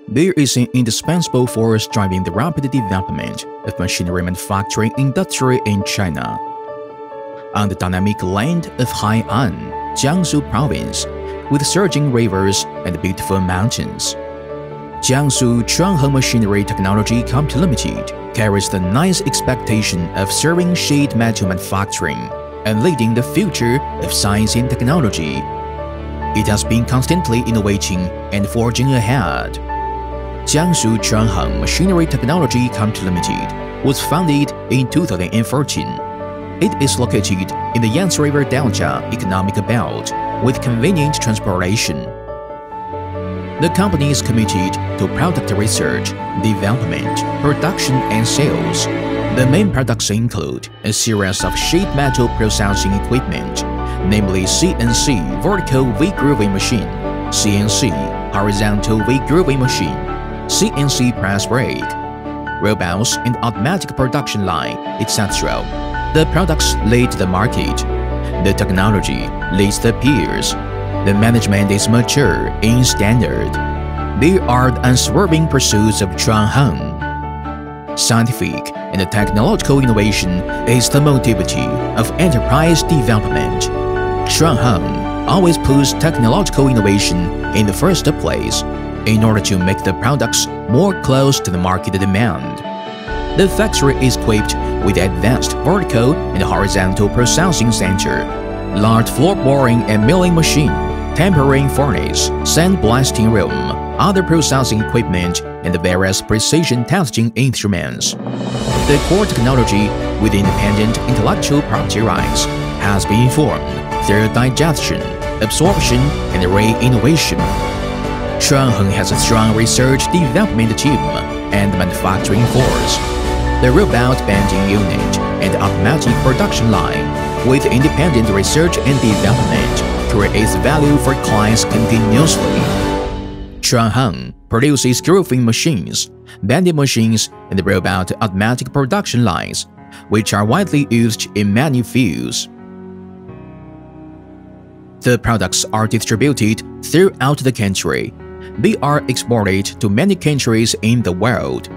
There is an indispensable force driving the rapid development of machinery manufacturing industry in China. On the dynamic land of Haian, Jiangsu province, with surging rivers and beautiful mountains, Jiangsu Chuanghengmachinery Technology Company Limited carries the nice expectation of serving sheet metal manufacturing and leading the future of science and technology. It has been constantly innovating and forging ahead. Jiangsu Chuanghengmachinery Technology Company Limited was founded in 2014. It is located in the Yangtze River Delta economic belt with convenient transportation. The company is committed to product research, development, production, and sales. The main products include a series of sheet metal processing equipment, namely CNC Vertical V Grooving Machine, CNC Horizontal V Grooving Machine, CNC Press Brake, robots and automatic production line, etc. The products lead the market. The technology leads the peers. The management is mature in standard. They are the unswerving pursuits of ChuangHeng. Scientific and technological innovation is the motivity of enterprise development. ChuangHeng always puts technological innovation in the first place in order to make the products more close to the market demand. The factory is equipped with advanced vertical and horizontal processing center, large floor boring and milling machine, tempering furnace, sandblasting room, other processing equipment, and various precision testing instruments. The core technology with independent intellectual property rights has been formed through digestion, absorption, and re-innovation. ChuangHeng has a strong research development team and manufacturing force. The robot bending unit and automatic production line with independent research and development creates value for clients continuously. ChuangHeng produces grooving machines, bending machines, and robot automatic production lines, which are widely used in many fields. The products are distributed throughout the country. They are exported to many countries in the world.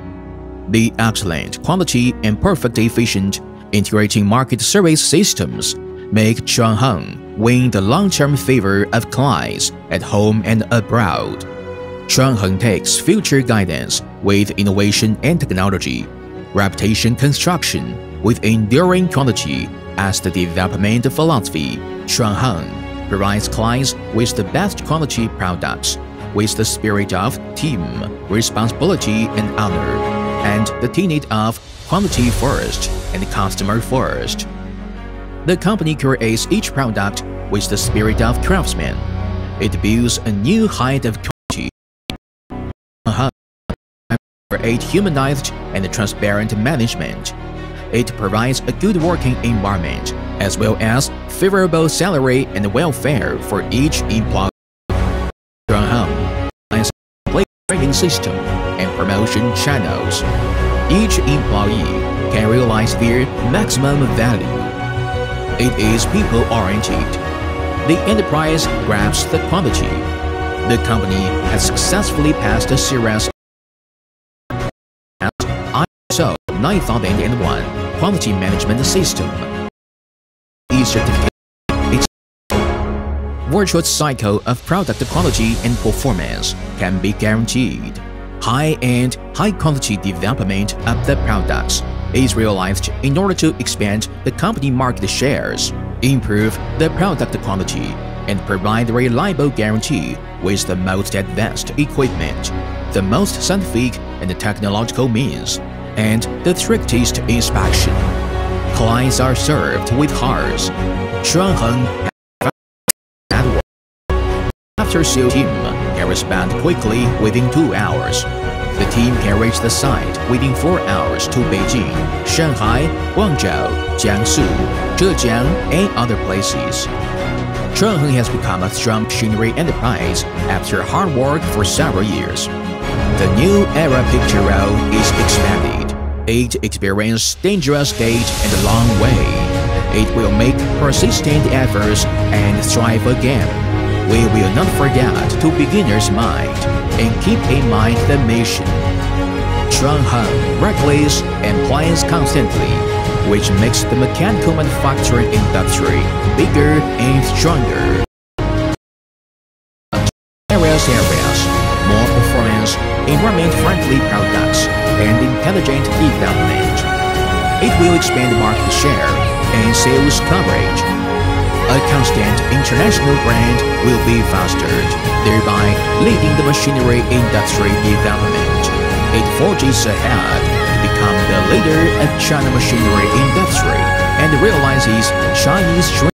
The excellent quality and perfect efficient integrating market service systems make ChuangHeng win the long-term favor of clients at home and abroad. ChuangHeng takes future guidance with innovation and technology, reputation construction with enduring quality as the development philosophy. ChuangHeng provides clients with the best quality products with the spirit of team, responsibility, and honor, and the tenet of quality first and customer first. The company creates each product with the spirit of craftsman. It builds a new height of quality. Create humanized and transparent management. It provides a good working environment as well as favorable salary and welfare for each employee. Training system and promotion channels. Each employee can realize their maximum value. It is people-oriented. The enterprise grasps the quality. The company has successfully passed a series of ISO 9001 quality management system. E-certificate. Virtuous cycle of product quality and performance can be guaranteed. High-end, high-quality development of the products is realized in order to expand the company market shares, improve the product quality, and provide reliable guarantee with the most advanced equipment, the most scientific and technological means, and the strictest inspection. Clients are served with hearts. ChuangHeng after-sales team can respond quickly within 2 hours. The team can reach the site within 4 hours to Beijing, Shanghai, Guangzhou, Jiangsu, Zhejiang, and other places. ChuangHeng has become a strong machinery enterprise after hard work for several years. The new era picture road is expanded. It experienced dangerous gate and a long way. It will make persistent efforts and strive again. we will not forget to beginner's mind and keep in mind the mission. ChuangHeng replaces and plans constantly, which makes the mechanical manufacturing industry bigger and stronger. Areas, more performance, environment-friendly products, and intelligent development. It will expand market share and sales coverage. A constant international brand will be fostered, thereby leading the machinery industry development. It forges ahead to become the leader of China machinery industry and realizes Chinese dreams.